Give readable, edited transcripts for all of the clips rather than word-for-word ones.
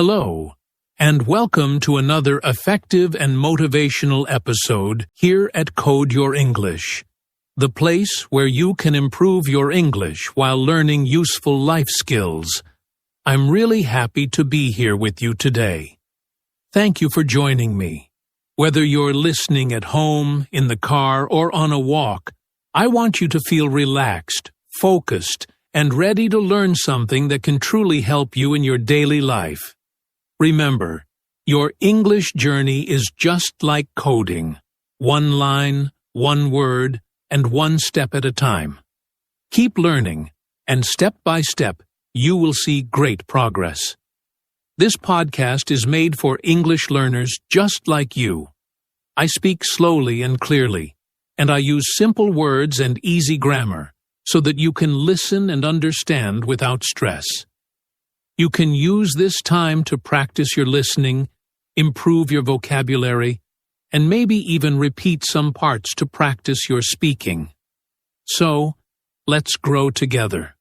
Hello, and welcome to another effective and motivational episode here at Code Your English, the place where you can improve your English while learning useful life skills. I'm really happy to be here with you today. Thank you for joining me. Whether you're listening at home, in the car, or on a walk, I want you to feel relaxed, focused, and ready to learn something that can truly help you in your daily life. Remember, your English journey is just like coding. One line, one word, and one step at a time. Keep learning, and step by step, you will see great progress. This podcast is made for English learners just like you. I speak slowly and clearly, and I use simple words and easy grammar so that you can listen and understand without stress. You can use this time to practice your listening, improve your vocabulary, and maybe even repeat some parts to practice your speaking. So, let's grow together,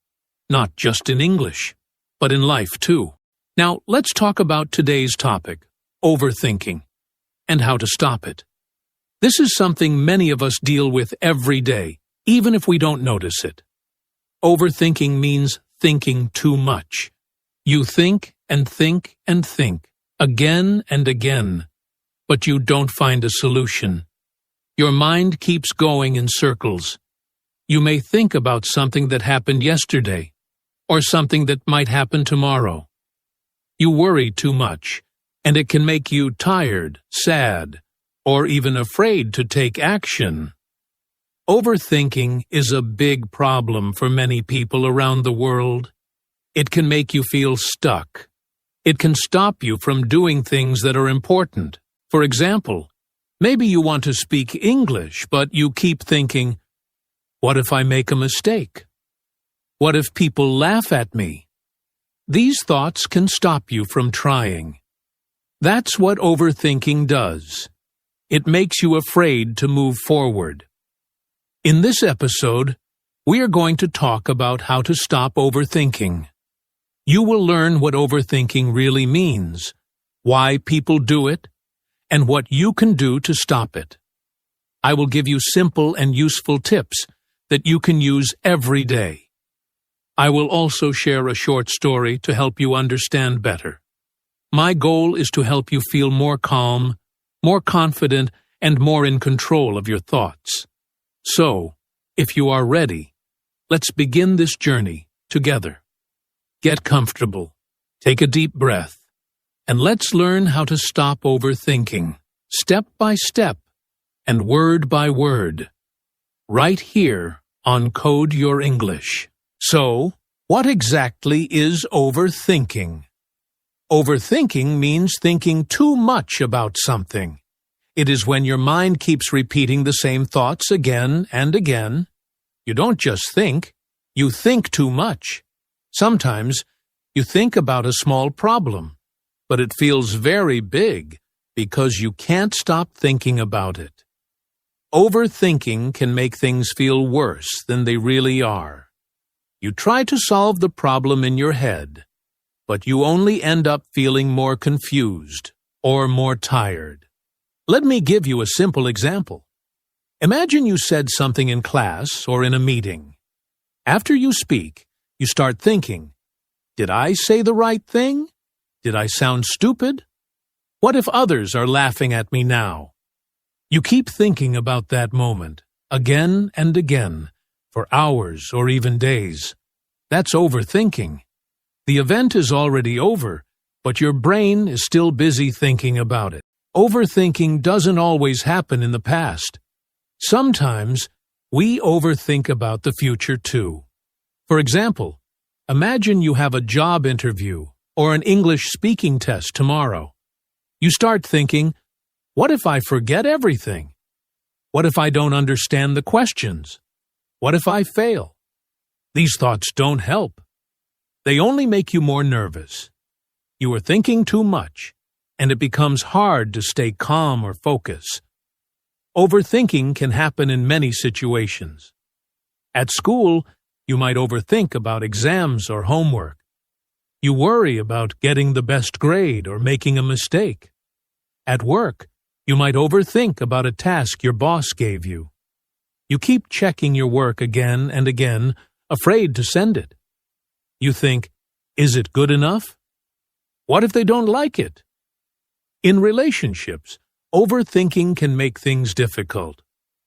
not just in English, but in life too. Now, let's talk about today's topic, overthinking, and how to stop it. This is something many of us deal with every day, even if we don't notice it. Overthinking means thinking too much. You think and think and think, again and again, but you don't find a solution. Your mind keeps going in circles. You may think about something that happened yesterday, or something that might happen tomorrow. You worry too much, and it can make you tired, sad, or even afraid to take action. Overthinking is a big problem for many people around the world. It can make you feel stuck. It can stop you from doing things that are important. For example, maybe you want to speak English, but you keep thinking, what if I make a mistake? What if people laugh at me? These thoughts can stop you from trying. That's what overthinking does. It makes you afraid to move forward. In this episode, we are going to talk about how to stop overthinking. You will learn what overthinking really means, why people do it, and what you can do to stop it. I will give you simple and useful tips that you can use every day. I will also share a short story to help you understand better. My goal is to help you feel more calm, more confident, and more in control of your thoughts. So, if you are ready, let's begin this journey together. Get comfortable, take a deep breath, and let's learn how to stop overthinking, step by step, and word by word, right here on Code Your English. So, what exactly is overthinking? Overthinking means thinking too much about something. It is when your mind keeps repeating the same thoughts again and again. You don't just think, you think too much. Sometimes, you think about a small problem, but it feels very big because you can't stop thinking about it. Overthinking can make things feel worse than they really are. You try to solve the problem in your head, but you only end up feeling more confused or more tired. Let me give you a simple example. Imagine you said something in class or in a meeting. After you speak, you start thinking, did I say the right thing? Did I sound stupid? What if others are laughing at me now? You keep thinking about that moment, again and again, for hours or even days. That's overthinking. The event is already over, but your brain is still busy thinking about it. Overthinking doesn't always happen in the past. Sometimes, we overthink about the future too. For example, imagine you have a job interview or an English speaking test tomorrow. You start thinking, what if I forget everything? What if I don't understand the questions? What if I fail? These thoughts don't help. They only make you more nervous. You are thinking too much, and it becomes hard to stay calm or focus. Overthinking can happen in many situations. At school, you might overthink about exams or homework. You worry about getting the best grade or making a mistake. At work, you might overthink about a task your boss gave you. You keep checking your work again and again, afraid to send it. You think, is it good enough? What if they don't like it? In relationships, overthinking can make things difficult.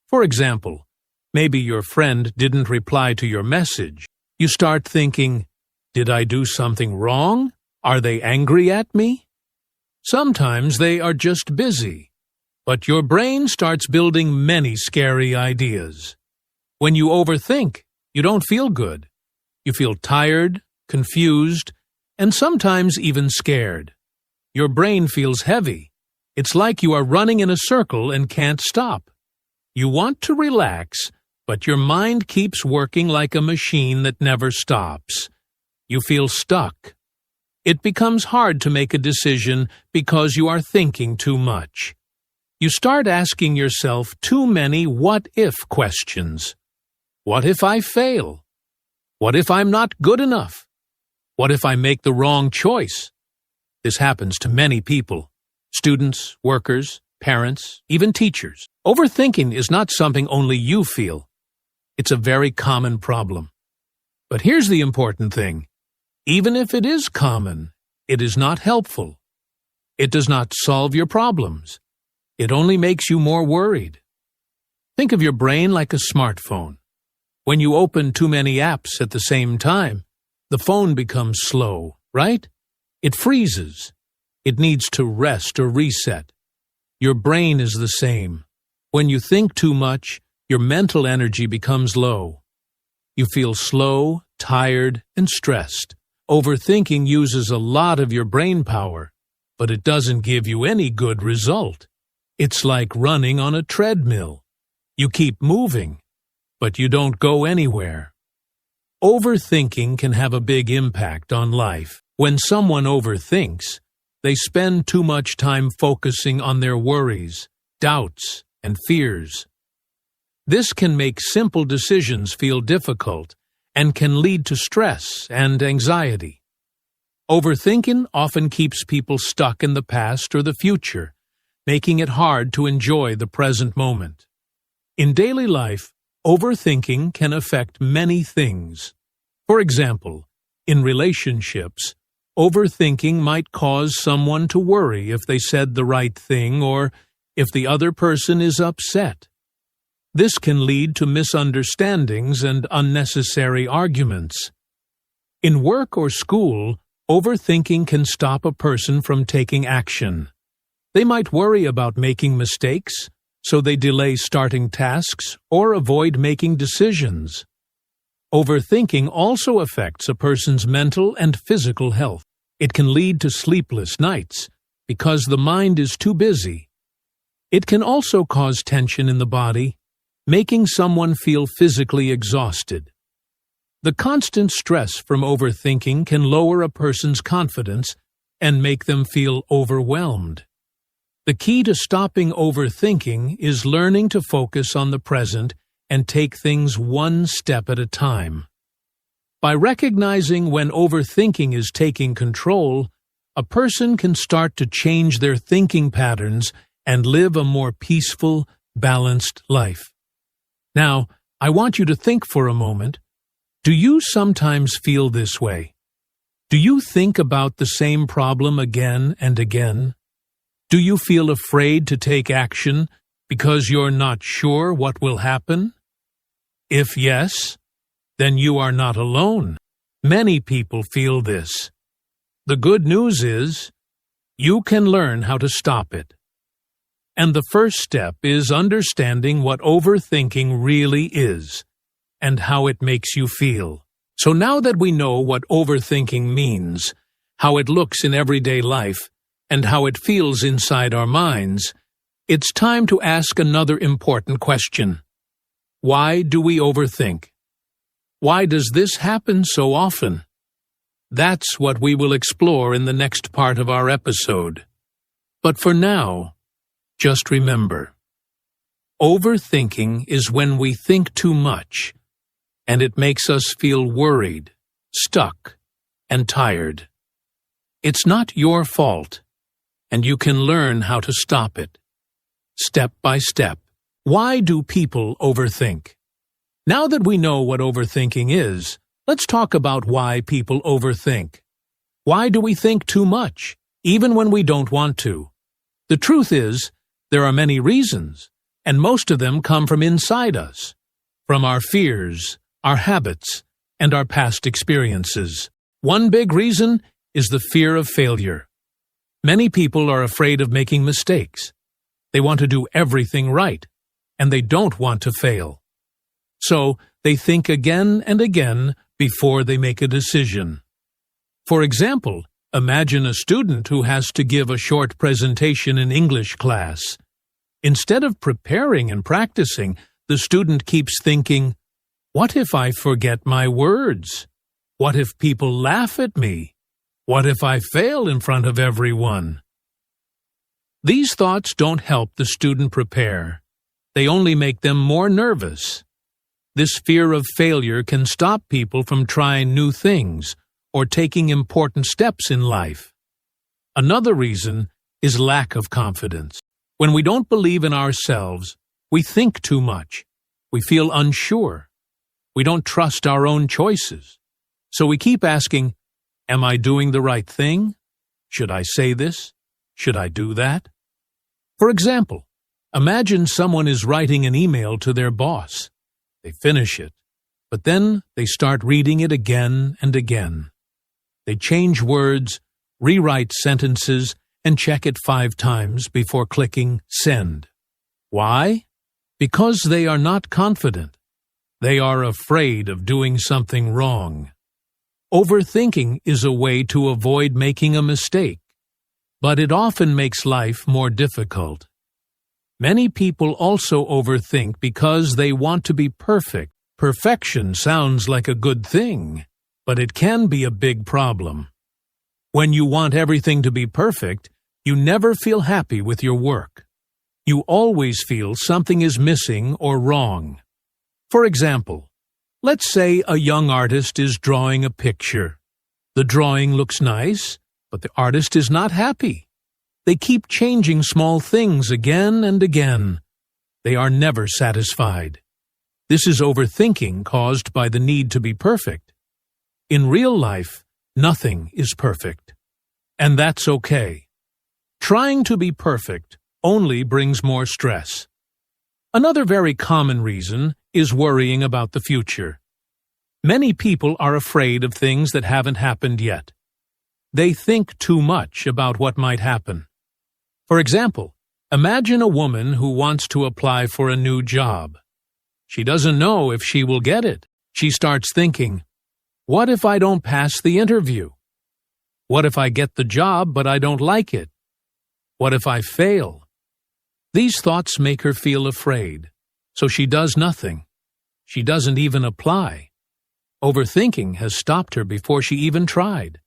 For example, maybe your friend didn't reply to your message. You start thinking, did I do something wrong? Are they angry at me? Sometimes they are just busy, but your brain starts building many scary ideas. When you overthink, you don't feel good. You feel tired, confused, and sometimes even scared. Your brain feels heavy. It's like you are running in a circle and can't stop. You want to relax, but your mind keeps working like a machine that never stops. You feel stuck. It becomes hard to make a decision because you are thinking too much. You start asking yourself too many what-if questions. What if I fail? What if I'm not good enough? What if I make the wrong choice? This happens to many people. Students, workers, parents, even teachers. Overthinking is not something only you feel. It's a very common problem. But here's the important thing. Even if it is common, it is not helpful. It does not solve your problems. It only makes you more worried. Think of your brain like a smartphone. When you open too many apps at the same time, the phone becomes slow, right? It freezes. It needs to rest or reset. Your brain is the same. When you think too much, your mental energy becomes low. You feel slow, tired, and stressed. Overthinking uses a lot of your brain power, but it doesn't give you any good result. It's like running on a treadmill. You keep moving, but you don't go anywhere. Overthinking can have a big impact on life. When someone overthinks, they spend too much time focusing on their worries, doubts, and fears. This can make simple decisions feel difficult and can lead to stress and anxiety. Overthinking often keeps people stuck in the past or the future, making it hard to enjoy the present moment. In daily life, overthinking can affect many things. For example, in relationships, overthinking might cause someone to worry if they said the right thing or if the other person is upset. This can lead to misunderstandings and unnecessary arguments. In work or school, overthinking can stop a person from taking action. They might worry about making mistakes, so they delay starting tasks or avoid making decisions. Overthinking also affects a person's mental and physical health. It can lead to sleepless nights because the mind is too busy. It can also cause tension in the body, making someone feel physically exhausted. The constant stress from overthinking can lower a person's confidence and make them feel overwhelmed. The key to stopping overthinking is learning to focus on the present and take things one step at a time. By recognizing when overthinking is taking control, a person can start to change their thinking patterns and live a more peaceful, balanced life. Now, I want you to think for a moment. Do you sometimes feel this way? Do you think about the same problem again and again? Do you feel afraid to take action because you're not sure what will happen? If yes, then you are not alone. Many people feel this. The good news is, you can learn how to stop it. And the first step is understanding what overthinking really is and how it makes you feel. So now that we know what overthinking means, how it looks in everyday life, and how it feels inside our minds, it's time to ask another important question. Why do we overthink? Why does this happen so often? That's what we will explore in the next part of our episode. But for now, just remember, overthinking is when we think too much, and it makes us feel worried, stuck, and tired. It's not your fault, and you can learn how to stop it. Step by step. Why do people overthink? Now that we know what overthinking is, let's talk about why people overthink. Why do we think too much, even when we don't want to? The truth is, there are many reasons, and most of them come from inside us, from our fears, our habits, and our past experiences. One big reason is the fear of failure. Many people are afraid of making mistakes. They want to do everything right, and they don't want to fail. So, they think again and again before they make a decision. For example, imagine a student who has to give a short presentation in English class. Instead of preparing and practicing, the student keeps thinking, "What if I forget my words? What if people laugh at me? What if I fail in front of everyone?" These thoughts don't help the student prepare. They only make them more nervous. This fear of failure can stop people from trying new things or taking important steps in life. Another reason is lack of confidence. When we don't believe in ourselves, we think too much. We feel unsure. We don't trust our own choices. So we keep asking, "Am I doing the right thing? Should I say this? Should I do that?" For example, imagine someone is writing an email to their boss. They finish it, but then they start reading it again and again. They change words, rewrite sentences, and check it 5 times before clicking send. Why? Because they are not confident. They are afraid of doing something wrong. Overthinking is a way to avoid making a mistake, but it often makes life more difficult. Many people also overthink because they want to be perfect. Perfection sounds like a good thing, but it can be a big problem. When you want everything to be perfect, you never feel happy with your work. You always feel something is missing or wrong. For example, let's say a young artist is drawing a picture. The drawing looks nice, but the artist is not happy. They keep changing small things again and again. They are never satisfied. This is overthinking caused by the need to be perfect. In real life, nothing is perfect. And that's okay. Trying to be perfect only brings more stress. Another very common reason is worrying about the future. Many people are afraid of things that haven't happened yet. They think too much about what might happen. For example, imagine a woman who wants to apply for a new job. She doesn't know if she will get it. She starts thinking, "What if I don't pass the interview? What if I get the job but I don't like it? What if I fail?" These thoughts make her feel afraid, so she does nothing. She doesn't even apply. Overthinking has stopped her before she even tried.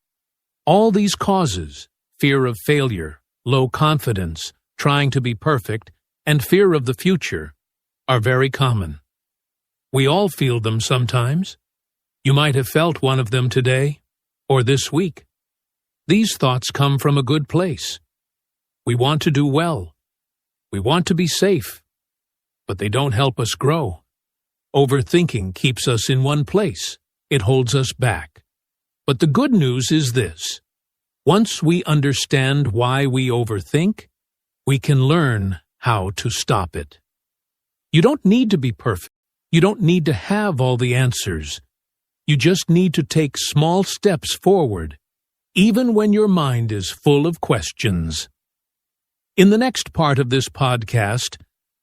All these causes, fear of failure, low confidence, trying to be perfect, and fear of the future, are very common. We all feel them sometimes. You might have felt one of them today, or this week. These thoughts come from a good place. We want to do well. We want to be safe, but they don't help us grow. Overthinking keeps us in one place. It holds us back. But the good news is this. Once we understand why we overthink, we can learn how to stop it. You don't need to be perfect. You don't need to have all the answers. You just need to take small steps forward, even when your mind is full of questions. In the next part of this podcast,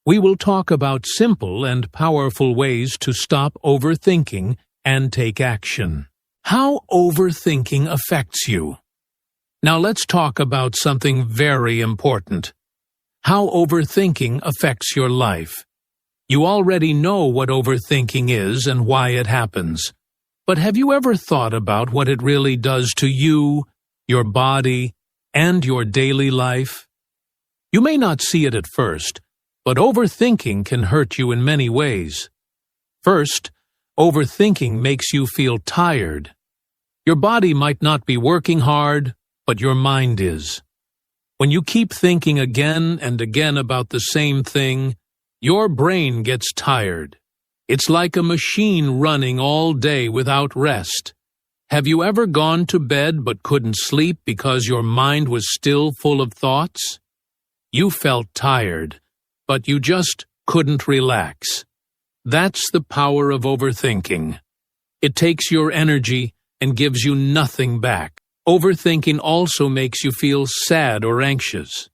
we will talk about simple and powerful ways to stop overthinking and take action. How overthinking affects you. Now let's talk about something very important. How overthinking affects your life. You already know what overthinking is and why it happens. But have you ever thought about what it really does to you, your body, and your daily life? You may not see it at first, but overthinking can hurt you in many ways. First, overthinking makes you feel tired. Your body might not be working hard, but your mind is. When you keep thinking again and again about the same thing, your brain gets tired. It's like a machine running all day without rest. Have you ever gone to bed but couldn't sleep because your mind was still full of thoughts? You felt tired, but you just couldn't relax. That's the power of overthinking. It takes your energy and gives you nothing back. Overthinking also makes you feel sad or anxious.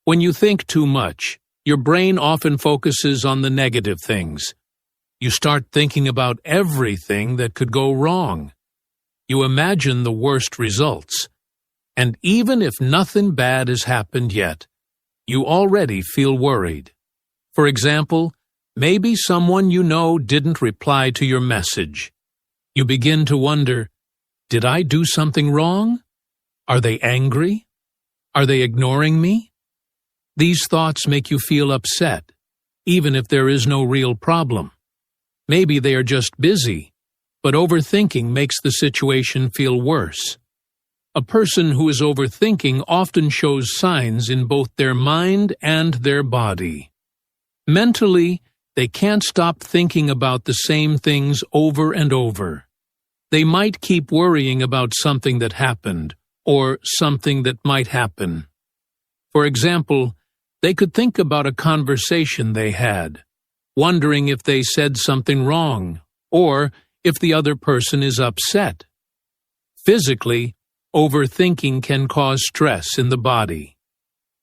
When you think too much, your brain often focuses on the negative things. You start thinking about everything that could go wrong. You imagine the worst results. And even if nothing bad has happened yet, you already feel worried. For example, maybe someone you know didn't reply to your message. You begin to wonder, did I do something wrong? Are they angry? Are they ignoring me? These thoughts make you feel upset, even if there is no real problem. Maybe they are just busy, but overthinking makes the situation feel worse. A person who is overthinking often shows signs in both their mind and their body. Mentally, they can't stop thinking about the same things over and over. They might keep worrying about something that happened, or something that might happen. For example, they could think about a conversation they had, wondering if they said something wrong, or if the other person is upset. Physically, overthinking can cause stress in the body.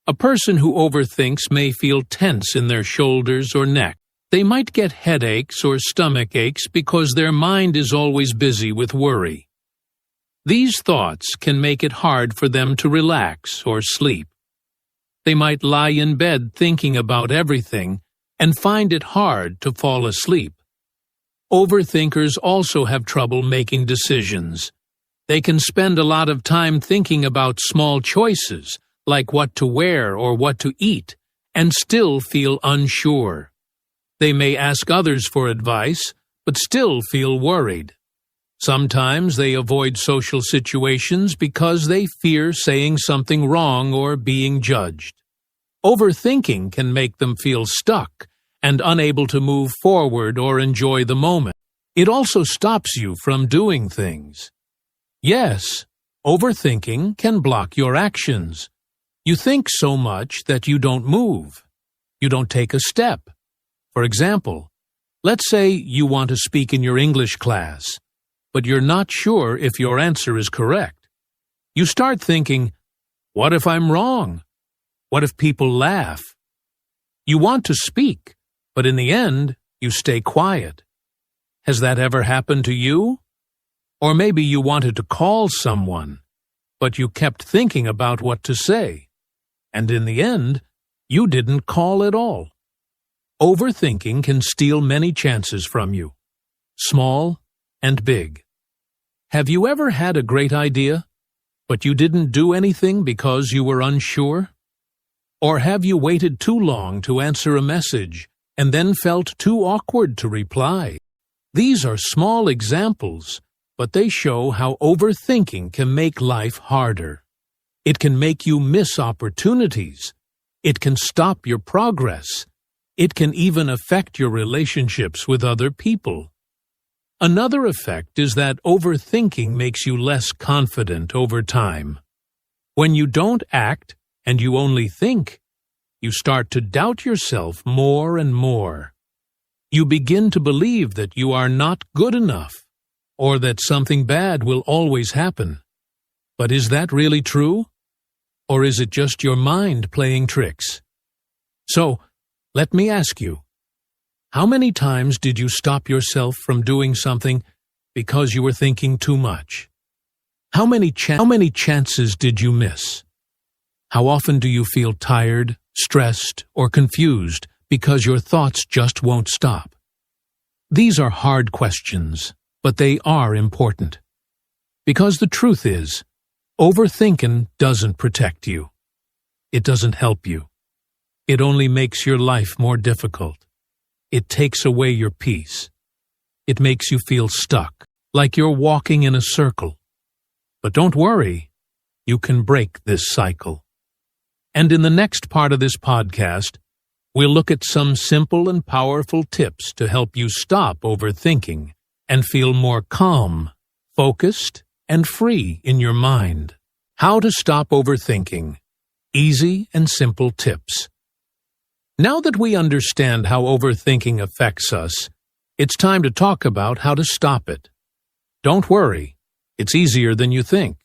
A person who overthinks may feel tense in their shoulders or neck. They might get headaches or stomach aches because their mind is always busy with worry. These thoughts can make it hard for them to relax or sleep. They might lie in bed thinking about everything and find it hard to fall asleep. Overthinkers also have trouble making decisions. They can spend a lot of time thinking about small choices, like what to wear or what to eat, and still feel unsure. They may ask others for advice, but still feel worried. Sometimes they avoid social situations because they fear saying something wrong or being judged. Overthinking can make them feel stuck and unable to move forward or enjoy the moment. It also stops you from doing things. Yes, overthinking can block your actions. You think so much that you don't move. You don't take a step. For example, let's say you want to speak in your English class, but you're not sure if your answer is correct. You start thinking, what if I'm wrong? What if people laugh? You want to speak, but in the end, you stay quiet. Has that ever happened to you? Or maybe you wanted to call someone, but you kept thinking about what to say, and in the end, you didn't call at all. Overthinking can steal many chances from you, small and big. Have you ever had a great idea, but you didn't do anything because you were unsure? Or have you waited too long to answer a message and then felt too awkward to reply? These are small examples, but they show how overthinking can make life harder. It can make you miss opportunities. It can stop your progress. It can even affect your relationships with other people. Another effect is that overthinking makes you less confident over time. When you don't act and you only think, you start to doubt yourself more and more. You begin to believe that you are not good enough, or that something bad will always happen. But is that really true? Or is it just your mind playing tricks? So, let me ask you, how many times did you stop yourself from doing something because you were thinking too much? How many chances did you miss? How often do you feel tired, stressed, or confused because your thoughts just won't stop? These are hard questions, but they are important. Because the truth is, overthinking doesn't protect you. It doesn't help you. It only makes your life more difficult. It takes away your peace. It makes you feel stuck, like you're walking in a circle. But don't worry. you can break this cycle. And in the next part of this podcast, we'll look at some simple and powerful tips to help you stop overthinking and feel more calm, focused, and free in your mind. How to stop overthinking. Easy and simple tips. Now that we understand how overthinking affects us, it's time to talk about how to stop it. Don't worry, it's easier than you think.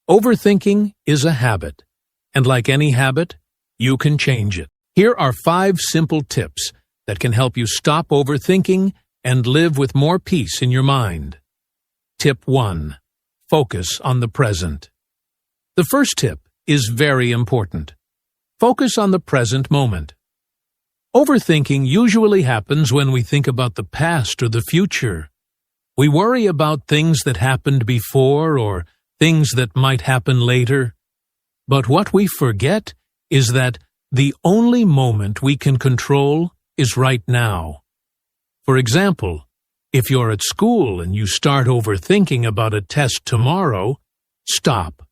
Overthinking is a habit, and like any habit, you can change it. Here are 5 simple tips that can help you stop overthinking and live with more peace in your mind. Tip 1. Focus on the present. The first tip is very important. Focus on the present moment. Overthinking usually happens when we think about the past or the future. We worry about things that happened before or things that might happen later. But what we forget is that the only moment we can control is right now. For example, if you're at school and you start overthinking about a test tomorrow, stop.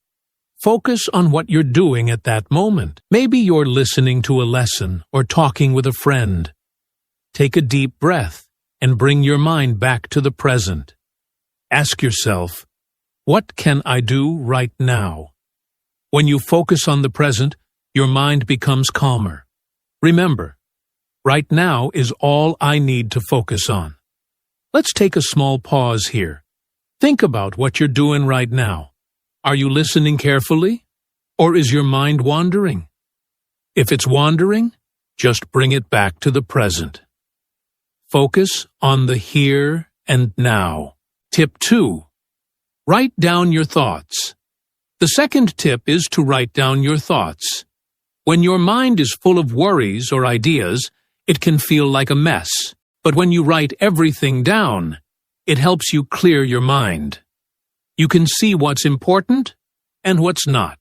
Focus on what you're doing at that moment. Maybe you're listening to a lesson or talking with a friend. Take a deep breath and bring your mind back to the present. Ask yourself, what can I do right now? When you focus on the present, your mind becomes calmer. Remember, right now is all I need to focus on. Let's take a small pause here. Think about what you're doing right now. Are you listening carefully, or is your mind wandering? If it's wandering, just bring it back to the present. Focus on the here and now. Tip 2. Write down your thoughts. The second tip is to write down your thoughts. When your mind is full of worries or ideas, it can feel like a mess. But when you write everything down, it helps you clear your mind. You can see what's important and what's not.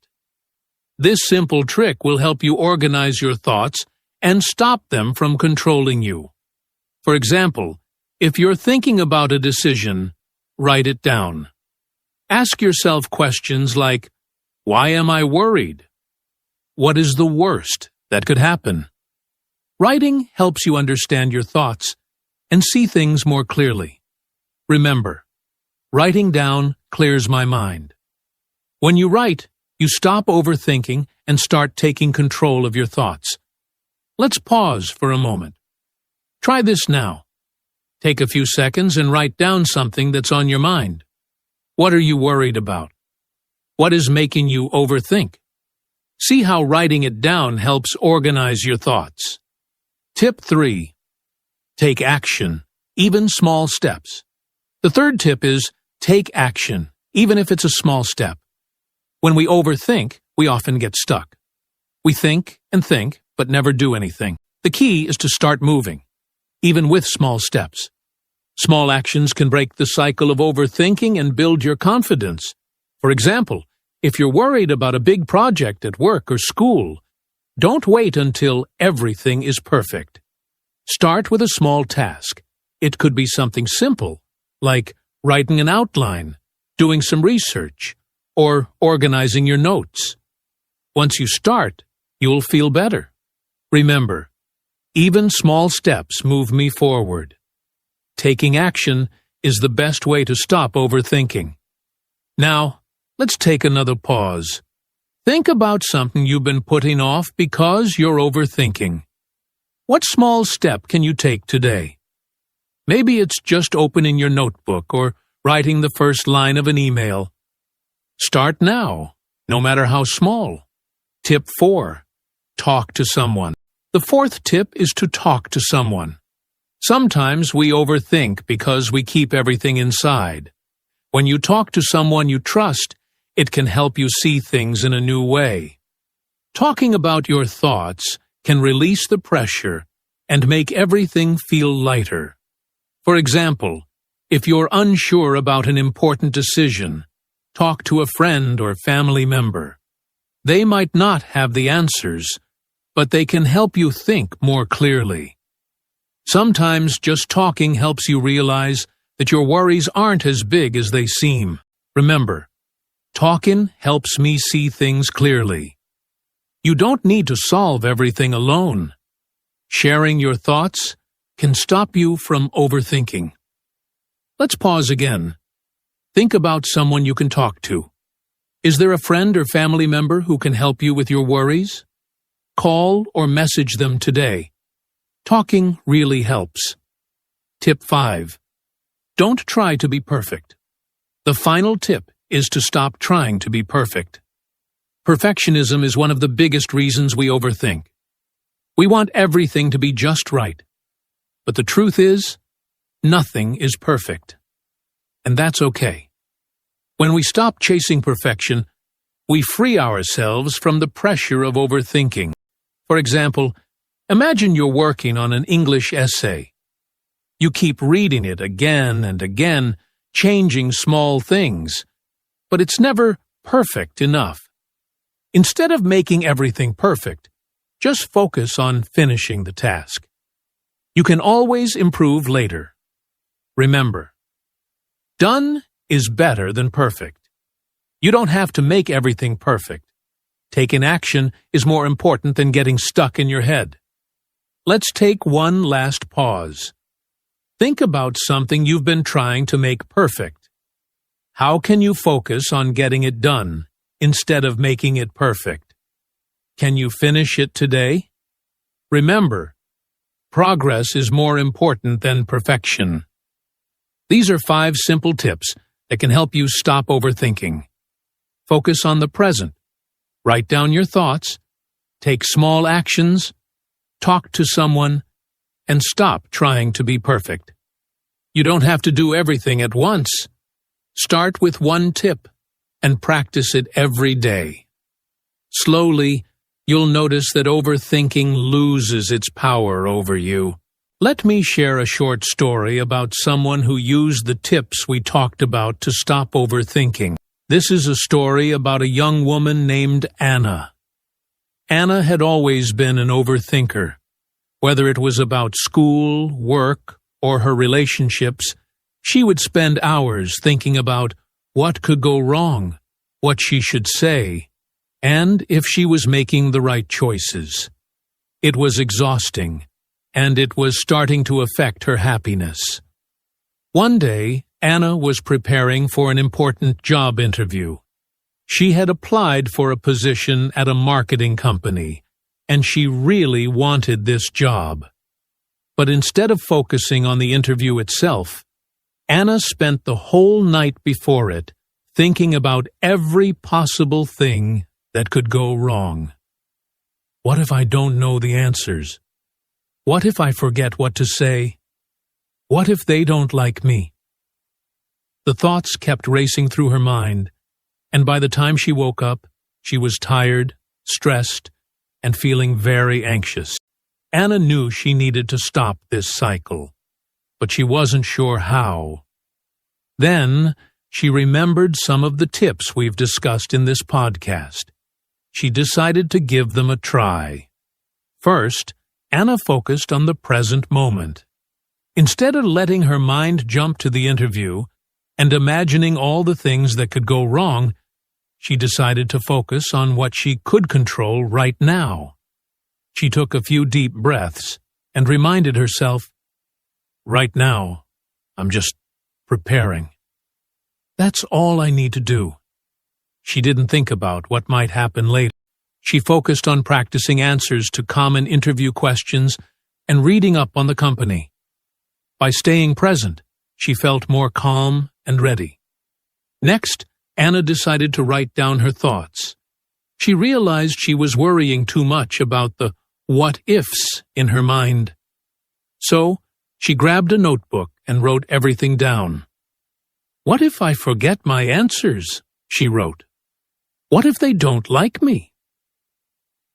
This simple trick will help you organize your thoughts and stop them from controlling you. For example, if you're thinking about a decision, write it down. Ask yourself questions like, why am I worried? What is the worst that could happen? Writing helps you understand your thoughts and see things more clearly. Remember, writing down clears my mind. When you write, you stop overthinking and start taking control of your thoughts. Let's pause for a moment. Try this now. Take a few seconds and write down something that's on your mind. What are you worried about? What is making you overthink? See how writing it down helps organize your thoughts. Tip 3. Take action, even small steps. The third tip is take action, even if it's a small step. When we overthink, we often get stuck. We think and think, but never do anything. The key is to start moving, even with small steps. Small actions can break the cycle of overthinking and build your confidence. For example, if you're worried about a big project at work or school, don't wait until everything is perfect. Start with a small task. It could be something simple, like writing an outline, doing some research, or organizing your notes. Once you start, you'll feel better. Remember, even small steps move me forward. Taking action is the best way to stop overthinking. Now, let's take another pause. Think about something you've been putting off because you're overthinking. What small step can you take today? Maybe it's just opening your notebook or writing the first line of an email. Start now, no matter how small. Tip 4. Talk to someone. The fourth tip is to talk to someone. Sometimes we overthink because we keep everything inside. When you talk to someone you trust, it can help you see things in a new way. Talking about your thoughts can release the pressure and make everything feel lighter. For example, if you're unsure about an important decision, talk to a friend or family member. They might not have the answers, but they can help you think more clearly. Sometimes just talking helps you realize that your worries aren't as big as they seem. Remember, Talking helps me see things clearly. You don't need to solve everything alone. Sharing your thoughts can stop you from overthinking. Let's pause again. Think about someone you can talk to. Is there a friend or family member who can help you with your worries? Call or message them today. Talking really helps. Tip 5. Don't try to be perfect. The final tip is to stop trying to be perfect. Perfectionism is one of the biggest reasons we overthink. We want everything to be just right. But the truth is, nothing is perfect. And that's okay. When we stop chasing perfection, we free ourselves from the pressure of overthinking. For example, imagine you're working on an English essay. You keep reading it again and again, changing small things, but it's never perfect enough. Instead of making everything perfect, just focus on finishing the task. You can always improve later. Remember, done is better than perfect. You don't have to make everything perfect. Taking action is more important than getting stuck in your head. Let's take one last pause. Think about something you've been trying to make perfect. How can you focus on getting it done instead of making it perfect? Can you finish it today? Remember, progress is more important than perfection. These are 5 simple tips that can help you stop overthinking. Focus on the present. Write down your thoughts. Take small actions. Talk to someone. And stop trying to be perfect. You don't have to do everything at once. Start with one tip and practice it every day. Slowly, you'll notice that overthinking loses its power over you. Let me share a short story about someone who used the tips we talked about to stop overthinking. This is a story about a young woman named Anna. Anna had always been an overthinker. Whether it was about school, work, or her relationships, she would spend hours thinking about what could go wrong, what she should say, and if she was making the right choices. It was exhausting, and it was starting to affect her happiness. One day, Anna was preparing for an important job interview. She had applied for a position at a marketing company, and she really wanted this job. But instead of focusing on the interview itself, Anna spent the whole night before it thinking about every possible thing that could go wrong. What if I don't know the answers? What if I forget what to say? What if they don't like me? The thoughts kept racing through her mind, and by the time she woke up, she was tired, stressed, and feeling very anxious. Anna knew she needed to stop this cycle, but she wasn't sure how. Then she remembered some of the tips we've discussed in this podcast. She decided to give them a try. First, Anna focused on the present moment. Instead of letting her mind jump to the interview and imagining all the things that could go wrong, she decided to focus on what she could control right now. She took a few deep breaths and reminded herself, "Right now, I'm just preparing. That's all I need to do." She didn't think about what might happen later. She focused on practicing answers to common interview questions and reading up on the company. By staying present, she felt more calm and ready. Next, Anna decided to write down her thoughts. She realized she was worrying too much about the what-ifs in her mind. So, she grabbed a notebook and wrote everything down. "What if I forget my answers?" she wrote. "What if they don't like me?"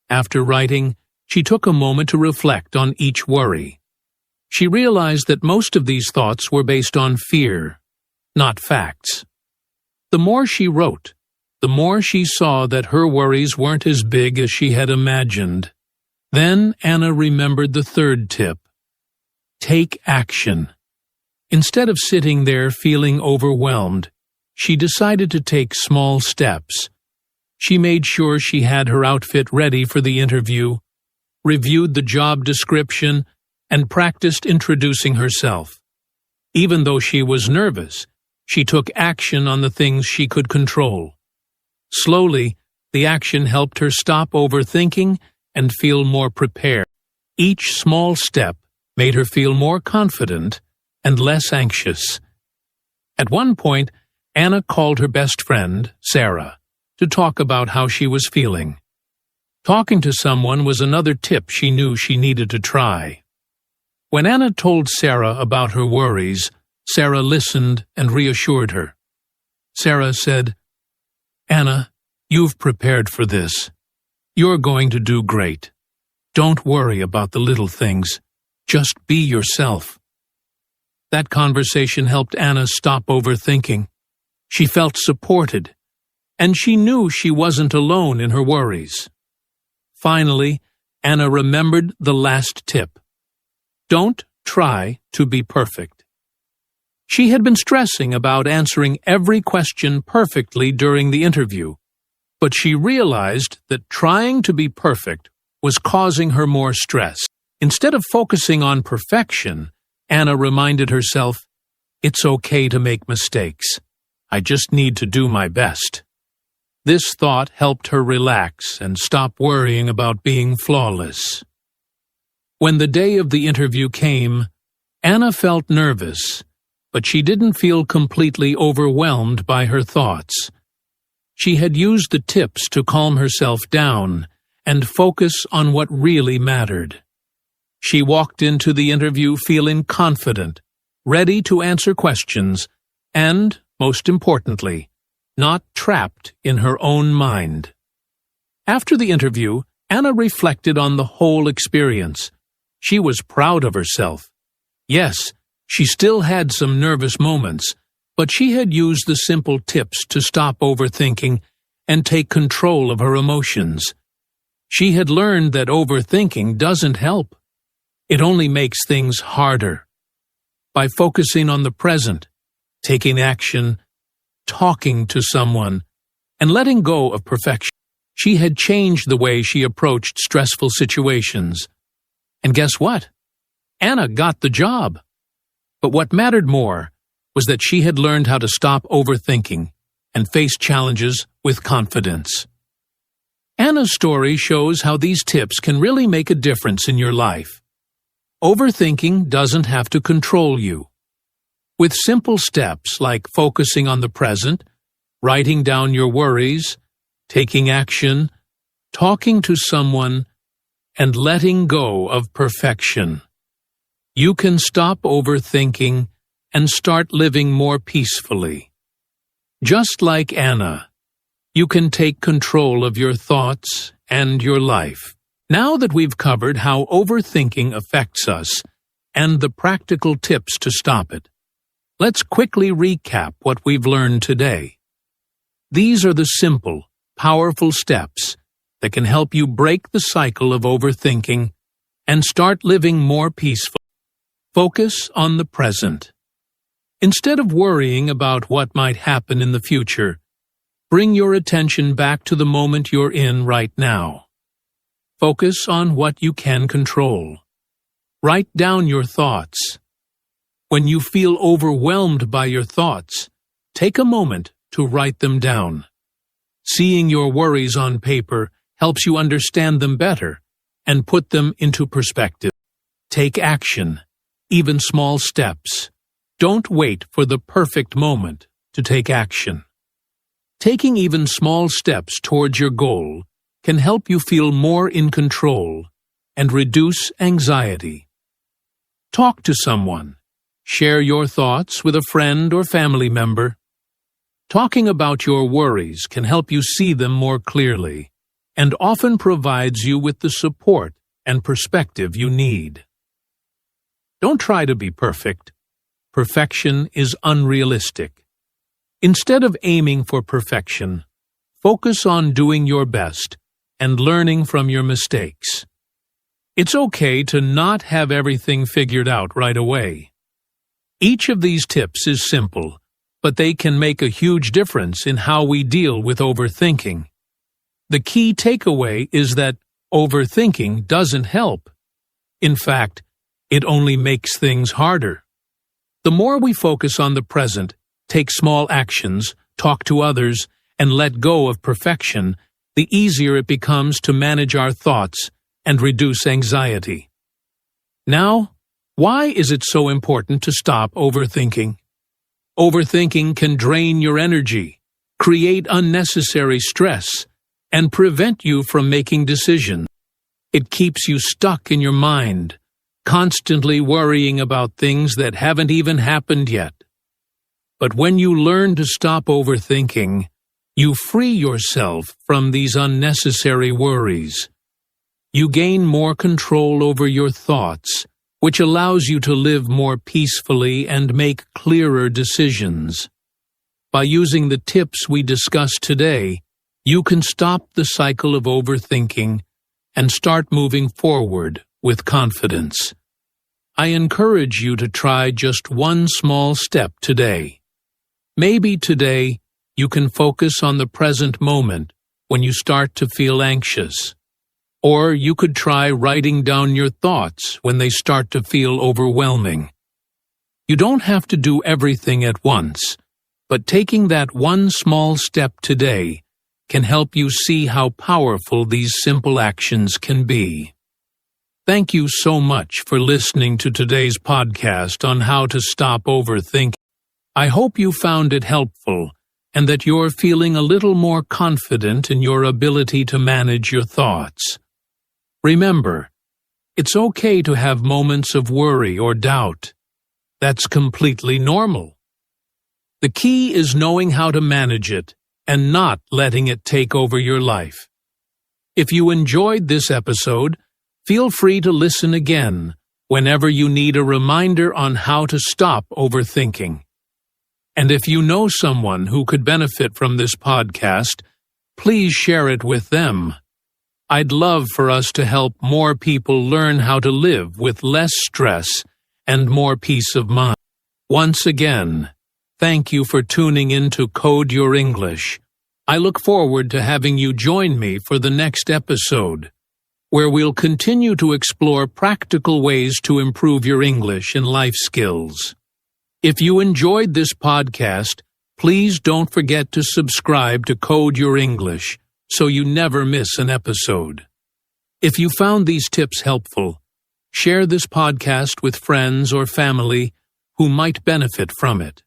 After writing, she took a moment to reflect on each worry. She realized that most of these thoughts were based on fear, not facts. The more she wrote, the more she saw that her worries weren't as big as she had imagined. Then Anna remembered the third tip. Take action. Instead of sitting there feeling overwhelmed, she decided to take small steps. She made sure she had her outfit ready for the interview, reviewed the job description, and practiced introducing herself. Even though she was nervous, she took action on the things she could control. Slowly, the action helped her stop overthinking and feel more prepared. Each small step made her feel more confident and less anxious. At one point, Anna called her best friend, Sarah, to talk about how she was feeling. Talking to someone was another tip she knew she needed to try. When Anna told Sarah about her worries, Sarah listened and reassured her. Sarah said, "Anna, you've prepared for this. You're going to do great. Don't worry about the little things. Just be yourself." That conversation helped Anna stop overthinking. She felt supported, and she knew she wasn't alone in her worries. Finally, Anna remembered the last tip. Don't try to be perfect. She had been stressing about answering every question perfectly during the interview, but she realized that trying to be perfect was causing her more stress. Instead of focusing on perfection, Anna reminded herself, "It's okay to make mistakes. I just need to do my best." This thought helped her relax and stop worrying about being flawless. When the day of the interview came, Anna felt nervous, but she didn't feel completely overwhelmed by her thoughts. She had used the tips to calm herself down and focus on what really mattered. She walked into the interview feeling confident, ready to answer questions, and, most importantly, not trapped in her own mind. After the interview, Anna reflected on the whole experience. She was proud of herself. Yes, she still had some nervous moments, but she had used the simple tips to stop overthinking and take control of her emotions. She had learned that overthinking doesn't help. It only makes things harder. By focusing on the present, taking action, talking to someone, and letting go of perfection, she had changed the way she approached stressful situations. And guess what? Anna got the job. But what mattered more was that she had learned how to stop overthinking and face challenges with confidence. Anna's story shows how these tips can really make a difference in your life. Overthinking doesn't have to control you. With simple steps like focusing on the present, writing down your worries, taking action, talking to someone, and letting go of perfection, you can stop overthinking and start living more peacefully. Just like Anna, you can take control of your thoughts and your life. Now that we've covered how overthinking affects us and the practical tips to stop it, let's quickly recap what we've learned today. These are the simple, powerful steps that can help you break the cycle of overthinking and start living more peacefully. Focus on the present. Instead of worrying about what might happen in the future, bring your attention back to the moment you're in right now. Focus on what you can control. Write down your thoughts. When you feel overwhelmed by your thoughts, take a moment to write them down. Seeing your worries on paper helps you understand them better and put them into perspective. Take action, even small steps. Don't wait for the perfect moment to take action. Taking even small steps towards your goal can help you feel more in control and reduce anxiety. Talk to someone. Share your thoughts with a friend or family member. Talking about your worries can help you see them more clearly and often provides you with the support and perspective you need. Don't try to be perfect. Perfection is unrealistic. Instead of aiming for perfection, focus on doing your best and learning from your mistakes. It's okay to not have everything figured out right away. Each of these tips is simple, but they can make a huge difference in how we deal with overthinking. The key takeaway is that overthinking doesn't help. In fact, it only makes things harder. The more we focus on the present, take small actions, talk to others, and let go of perfection, the easier it becomes to manage our thoughts and reduce anxiety. Now, why is it so important to stop overthinking? Overthinking can drain your energy, create unnecessary stress, and prevent you from making decisions. It keeps you stuck in your mind, constantly worrying about things that haven't even happened yet. But when you learn to stop overthinking, you free yourself from these unnecessary worries. You gain more control over your thoughts, which allows you to live more peacefully and make clearer decisions. By using the tips we discussed today, you can stop the cycle of overthinking and start moving forward with confidence. I encourage you to try just one small step today. Maybe today you can focus on the present moment when you start to feel anxious. Or you could try writing down your thoughts when they start to feel overwhelming. You don't have to do everything at once, but taking that one small step today can help you see how powerful these simple actions can be. Thank you so much for listening to today's podcast on how to stop overthinking. I hope you found it helpful and that you're feeling a little more confident in your ability to manage your thoughts. Remember, it's okay to have moments of worry or doubt. That's completely normal. The key is knowing how to manage it and not letting it take over your life. If you enjoyed this episode, feel free to listen again whenever you need a reminder on how to stop overthinking. And if you know someone who could benefit from this podcast, please share it with them. I'd love for us to help more people learn how to live with less stress and more peace of mind. Once again, thank you for tuning in to Code Your English. I look forward to having you join me for the next episode, where we'll continue to explore practical ways to improve your English and life skills. If you enjoyed this podcast, please don't forget to subscribe to Code Your English so you never miss an episode. If you found these tips helpful, share this podcast with friends or family who might benefit from it.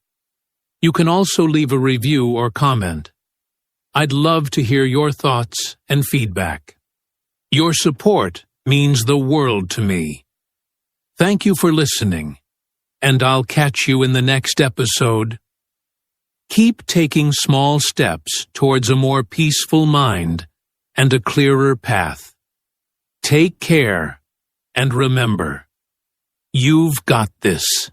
You can also leave a review or comment. I'd love to hear your thoughts and feedback. Your support means the world to me. Thank you for listening, and I'll catch you in the next episode. Keep taking small steps towards a more peaceful mind and a clearer path. Take care, and remember, you've got this.